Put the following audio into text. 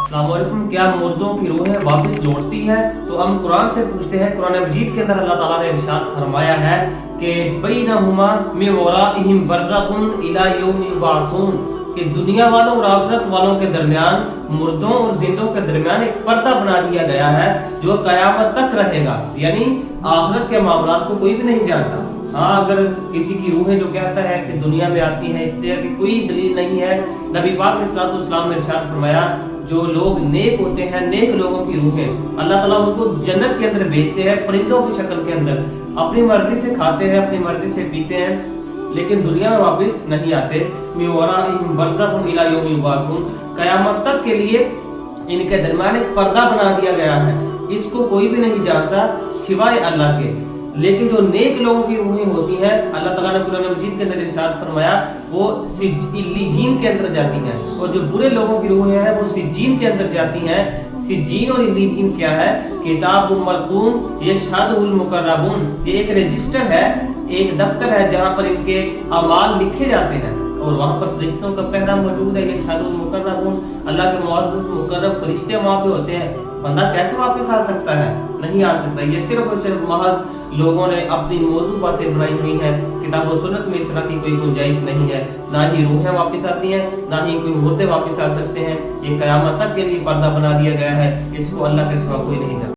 अस्सलाम वालेकुम। क्या मुर्दों की रूहें वापस लौटती है? तो हम कुरान से पूछते हैं। कुरान मजीद के अंदर अल्लाह ताला ने इरशाद फरमाया है कि बैनहुमा मिन वराइहिम बरज़खुन इला यौम युबअसून, कि दुनिया वालों और आखिरत वालों के दरमियान, मुर्दों और जिंदों के दरमियान एक पर्दा बना दिया गया है जो कयामत तक रहेगा। यानी आखिरत के मामलात को कोई भी नहीं जानता। हाँ, अगर किसी की रूहें जो कहता है कि दुनिया में आती हैं, इस तरह की कोई दलील नहीं है। नबी पाक अलैहिस्सलाम ने इरशाद फरमाया, जो लोग नेक होते हैं, नेक लोगों की रूहें अल्लाह ताला उनको जन्नत के अंदर भेजते हैं, परिंदों की शक्ल के अंदर, अपनी मर्जी से खाते हैं, अपनी मर्जी से पीते हैं, लेकिन दुनिया में वापस नहीं आते। मिन वराइहिम बरज़खुन इला यौम युबअसून, कयामत तक के लिए इनके दरमियान एक पर्दा बना दिया गया है। इसको कोई भी नहीं जानता सिवाय अल्लाह के। लेकिन जो नेक लोगों की रूहें होती हैं, अल्लाह ताला ने कुरान मजीद के अंदर इरशाद फरमाया, वो इल्लीजीन के अंदर जाती हैं, और जो बुरे लोगों की रूहें हैं वो सिज्जीन के अंदर जाती हैं। सिज्जीन और इल्लीजीन क्या है? किताबुम मरकूम यशहदुहुल मुकर्रबून, ये एक रजिस्टर है, एक दफ्तर है जहाँ पर इनके अमाल लिखे जाते हैं, और वहाँ पर फरिश्तों का पहरा मौजूद है। यशहदुहुल मुकर्रबून, अल्लाह के मुअज़्ज़ज़ मुकर्रब फरिश्ते वहाँ पे होते हैं। बंदा कैसे वापस आ सकता है? नहीं आ सकता। ये सिर्फ और सिर्फ महज लोगों ने अपनी मौजूद बातें बनाई हुई हैं। किताब और सुन्नत में इस तरह की कोई गुंजाइश नहीं है। ना ही रूहें वापस आती हैं, ना ही कोई मुर्दे वापस आ सकते हैं। ये कयामत तक के लिए पर्दा बना दिया गया है। इसको अल्लाह के सिवा कोई नहीं जानता।